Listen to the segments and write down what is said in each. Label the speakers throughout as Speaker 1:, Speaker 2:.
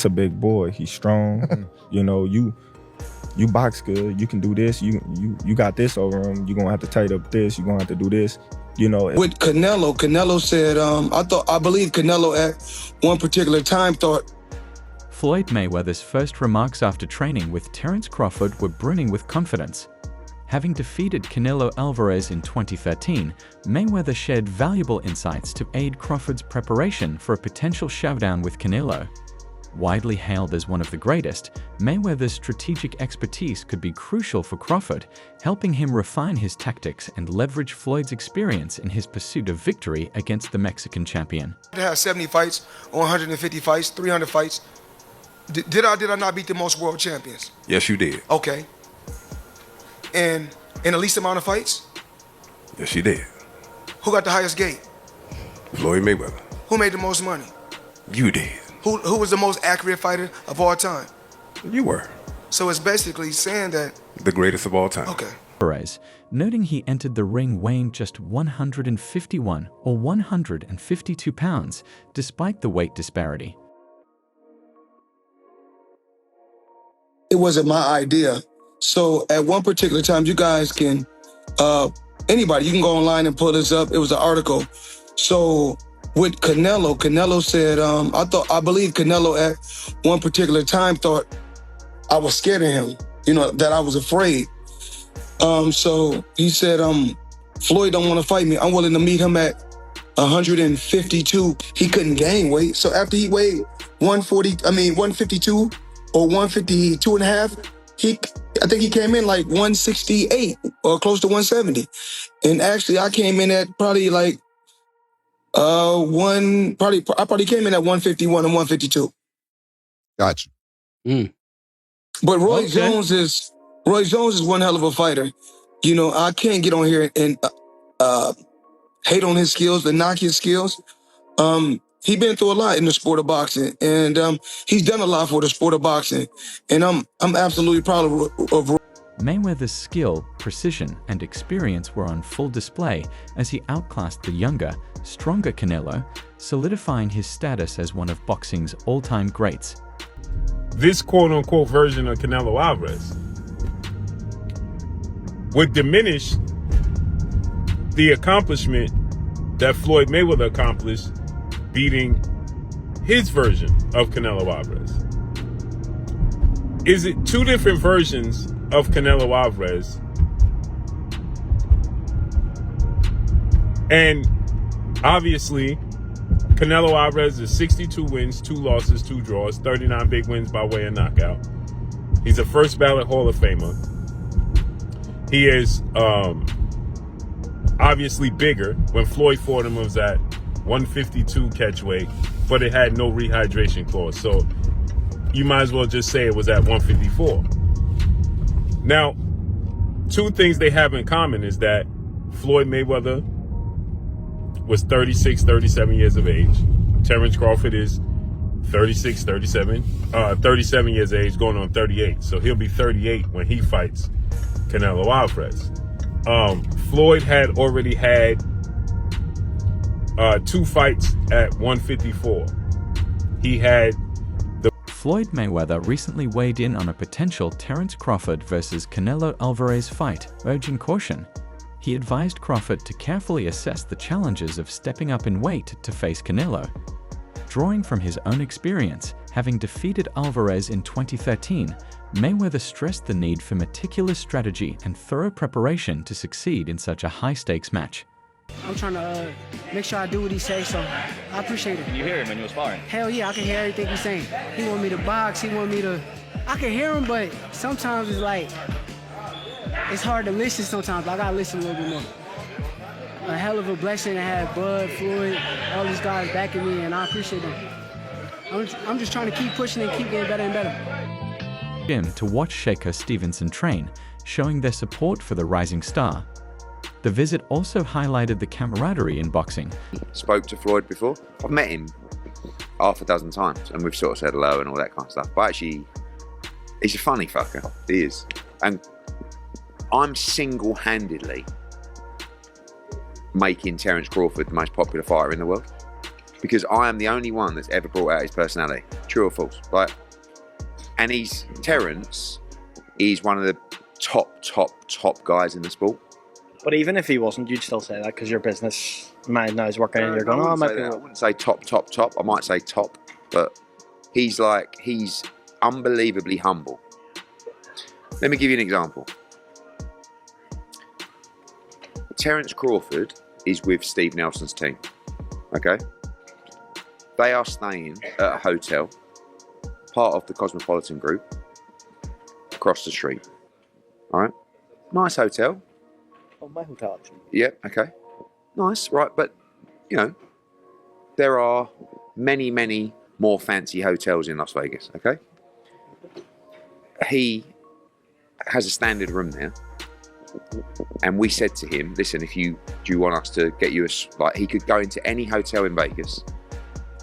Speaker 1: That's a big boy. He's strong. You know, you box good. You can do this. You got this over him. You're gonna have to tight up this. You're gonna have to do this. You know.
Speaker 2: With Canelo said, I believe Canelo at one particular time thought.
Speaker 3: Floyd Mayweather's first remarks after training with Terence Crawford were brimming with confidence. Having defeated Canelo Alvarez in 2013, Mayweather shared valuable insights to aid Crawford's preparation for a potential showdown with Canelo. Widely hailed as one of the greatest, Mayweather's strategic expertise could be crucial for Crawford, helping him refine his tactics and leverage Floyd's experience in his pursuit of victory against the Mexican champion.
Speaker 2: I had 70 fights, or 150 fights, 300 fights. Did I not beat the most world champions?
Speaker 4: Yes, you did.
Speaker 2: Okay. And in the least amount of fights?
Speaker 4: Yes, you did.
Speaker 2: Who got the highest gate?
Speaker 4: Floyd Mayweather.
Speaker 2: Who made the most money?
Speaker 4: You did.
Speaker 2: Who was the most accurate fighter of all time?
Speaker 4: You were.
Speaker 2: So it's basically saying that...
Speaker 4: The greatest of all time.
Speaker 2: Okay.
Speaker 3: Alvarez, noting he entered the ring weighing just 151 or 152 pounds, despite the weight disparity.
Speaker 2: It wasn't my idea. So at one particular time, you guys can, anybody, you can go online and pull this up. It was an article. So with Canelo said, I believe Canelo at one particular time thought I was scared of him, you know, that I was afraid. So he said, Floyd don't want to fight me. I'm willing to meet him at 152. He couldn't gain weight. So after he weighed 152 or 152 and a half, I think he came in like 168 or close to 170. And actually I came in at probably like I probably came in at 151 and 152.
Speaker 5: Gotcha.
Speaker 2: But Roy Jones is one hell of a fighter. You know, I can't get on here and hate on his skills and knock his skills. He's been through a lot in the sport of boxing, and he's done a lot for the sport of boxing. And I'm absolutely proud of Roy.
Speaker 3: Mayweather's skill, precision, and experience were on full display as he outclassed the younger, stronger Canelo, solidifying his status as one of boxing's all-time greats.
Speaker 6: This quote-unquote version of Canelo Alvarez would diminish the accomplishment that Floyd Mayweather accomplished beating his version of Canelo Alvarez. Is it two different versions of Canelo Alvarez? And obviously, Canelo Alvarez is 62 wins, 2 losses, 2 draws, 39 big wins by way of knockout. He's a first ballot Hall of Famer. He is obviously bigger. When Floyd fought him, it was at 152 catch weight, but it had no rehydration clause. So you might as well just say it was at 154. Now, two things they have in common is that Floyd Mayweather was 36, 37 years of age. Terence Crawford is 37 years of age, going on 38. So he'll be 38 when he fights Canelo Alvarez. Floyd had already had 2 fights at 154. He had
Speaker 3: Floyd Mayweather recently weighed in on a potential Terence Crawford versus Canelo Alvarez fight, urging caution. He advised Crawford to carefully assess the challenges of stepping up in weight to face Canelo. Drawing from his own experience, having defeated Alvarez in 2013, Mayweather stressed the need for meticulous strategy and thorough preparation to succeed in such a high-stakes match.
Speaker 7: I'm trying to make sure I do what he says, so I appreciate it.
Speaker 8: Can you hear him when you were sparring?
Speaker 7: Hell yeah, I can hear everything he's saying. He want me to box, he want me to... I can hear him, but sometimes it's like... It's hard to listen sometimes, but I gotta listen a little bit more. A hell of a blessing to have Bud, Floyd, all these guys backing me, and I appreciate them. I'm just trying to keep pushing and keep getting better and better.
Speaker 3: Gym to watch Shakur Stevenson train, showing their support for the rising star. The visit also highlighted the camaraderie in boxing.
Speaker 5: Spoke to Floyd before. I've met him half a dozen times, and we've sort of said hello and all that kind of stuff. But actually, he's a funny fucker. He is. And I'm single-handedly making Terence Crawford the most popular fighter in the world, because I am the only one that's ever brought out his personality. True or false? Like, and Terence is one of the top guys in the sport.
Speaker 8: But even if he wasn't, you'd still say that because your business mind now is working and you're going, oh, I might be.
Speaker 5: I wouldn't say top. I might say top, but he's unbelievably humble. Let me give you an example. Terence Crawford is with Steve Nelson's team, okay? They are staying at a hotel, part of the Cosmopolitan Group, across the street, all right? Nice hotel.
Speaker 8: Oh, my hotel, actually.
Speaker 5: Yeah, okay. Nice, right, but, you know, there are many more fancy hotels in Las Vegas, okay? He has a standard room there, and we said to him, listen, do you want us to get you he could go into any hotel in Vegas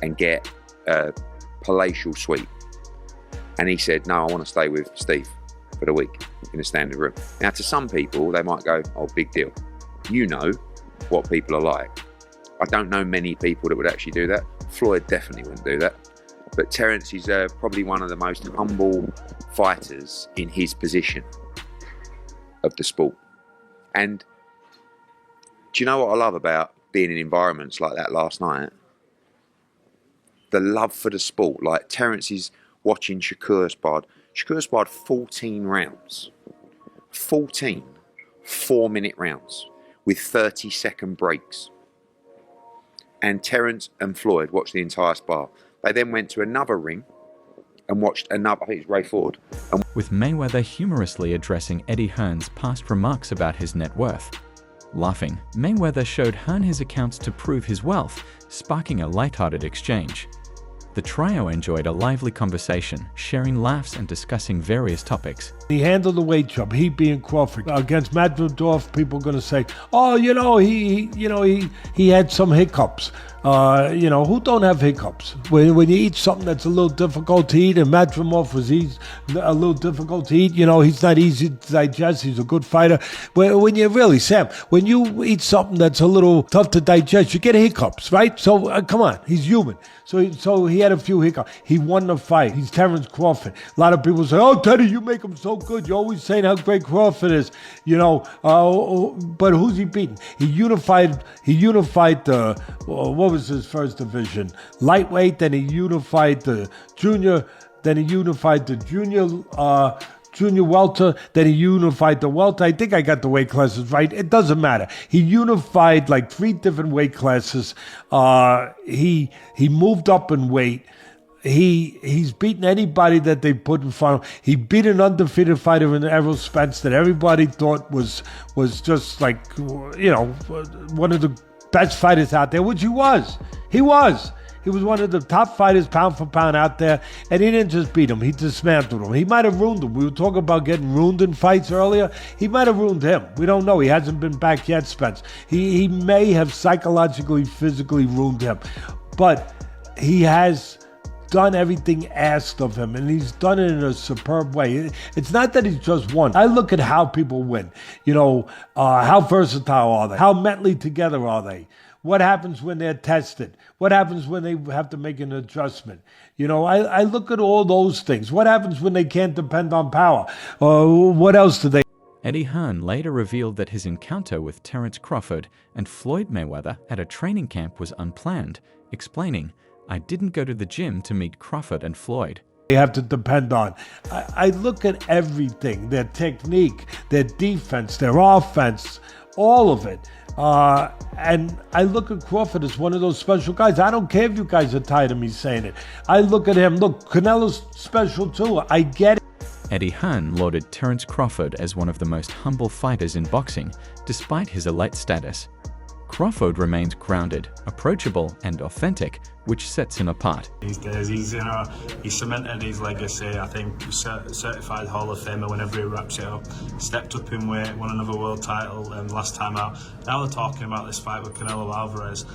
Speaker 5: and get a palatial suite. And he said, no, I want to stay with Steve for the week in a standard room. Now, to some people, they might go, oh, big deal. You know what people are like. I don't know many people that would actually do that. Floyd definitely wouldn't do that. But Terence is probably one of the most humble fighters in his position of the sport. And do you know what I love about being in environments like that last night? The love for the sport. Like, Terence is watching Shakur sparred. Shakur sparred 14 rounds. 14 4-minute rounds with 30-second breaks. And Terence and Floyd watched the entire spar. They then went to another ring and watched another, I think it's Ray Ford.
Speaker 3: With Mayweather humorously addressing Eddie Hearn's past remarks about his net worth. Laughing, Mayweather showed Hearn his accounts to prove his wealth, sparking a lighthearted exchange. The trio enjoyed a lively conversation, sharing laughs and discussing various topics.
Speaker 9: He handled the weight jump, he being Crawford. Against Madridov, people are going to say, oh, he had some hiccups. Who don't have hiccups? When you eat something that's a little difficult to eat, and Madrimov was a little difficult to eat, he's not easy to digest, he's a good fighter. When you eat something that's a little tough to digest, you get hiccups, right? So, come on, he's human. So he had a few hiccups. He won the fight. He's Terence Crawford. A lot of people say, oh, Teddy, you make him so good. You're always saying how great Crawford is, but who's he beating? He unified the, what was his first division? Lightweight, then he unified the junior, junior welter, then he unified the welter. I think I got the weight classes right. It doesn't matter. He unified like 3 different weight classes. He moved up in weight. He's beaten anybody that they put in front of him. He beat an undefeated fighter in Errol Spence that everybody thought was just like, one of the best fighters out there, which he was. He was one of the top fighters pound for pound out there, and he didn't just beat him, he dismantled him. He might have ruined him. We were talking about getting ruined in fights earlier. He might have ruined him. We don't know. He hasn't been back yet, Spence. He may have psychologically, physically ruined him. But he has done everything asked of him, and he's done it in a superb way. It's not that he's just won. I look at how people win. How versatile are they? How mentally together are they? What happens when they're tested? What happens when they have to make an adjustment? I look at all those things. What happens when they can't depend on power? What else do they?
Speaker 3: Eddie Hearn later revealed that his encounter with Terence Crawford and Floyd Mayweather at a training camp was unplanned, explaining, I didn't go to the gym to meet Crawford and Floyd.
Speaker 9: They have to depend on. I look at everything, their technique, their defense, their offense, all of it. And I look at Crawford as one of those special guys. I don't care if you guys are tired of me saying it. I look at him, look, Canelo's special too. I get it.
Speaker 3: Eddie Hearn lauded Terence Crawford as one of the most humble fighters in boxing, despite his elite status. Crawford remains grounded, approachable, and authentic, which sets him apart.
Speaker 10: These days, he's cemented his legacy. I think certified Hall of Famer whenever he wraps it up. Stepped up in weight, won another world title last time out. Now they're talking about this fight with Canelo Alvarez.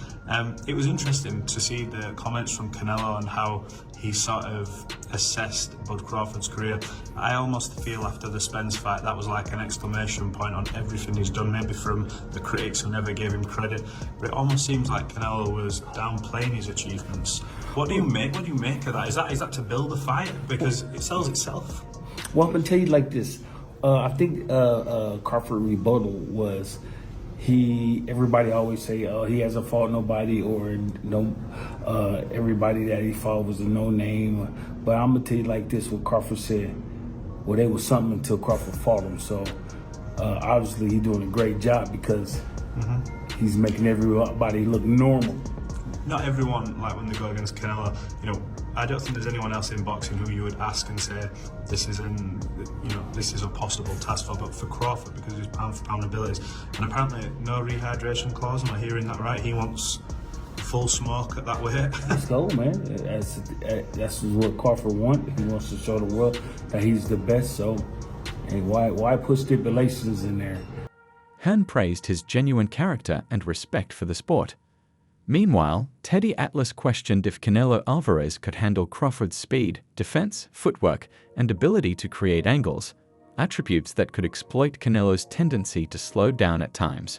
Speaker 10: It was interesting to see the comments from Canelo on how he sort of assessed Bud Crawford's career. I almost feel after the Spence fight that was like an exclamation point on everything he's done, maybe from the critics who never gave him credit. But it almost seems like Canelo was downplaying his achievements. What do you make of that? Is that to build a fight? Because it sells itself.
Speaker 11: Well, I'm gonna tell you like this. I think Crawford rebuttal was everybody always say he hasn't fought nobody, or no everybody that he fought was a no name. But I'm gonna tell you like this: what Crawford said, well, they was something until Crawford fought him. So obviously he's doing a great job because he's making everybody look normal.
Speaker 10: Not everyone, like when they go against Canelo, you know, I don't think there's anyone else in boxing who you would ask and say this is a possible task for. But for Crawford, because of his pound for pound abilities, and apparently no rehydration clause. Am I hearing that right? He wants full smoke at that weight.
Speaker 11: Let's go, man. That's what Crawford wants. He wants to show the world that he's the best. So, and why put stipulations in there?
Speaker 3: Hearn praised his genuine character and respect for the sport. Meanwhile, Teddy Atlas questioned if Canelo Alvarez could handle Crawford's speed, defense, footwork, and ability to create angles, attributes that could exploit Canelo's tendency to slow down at times.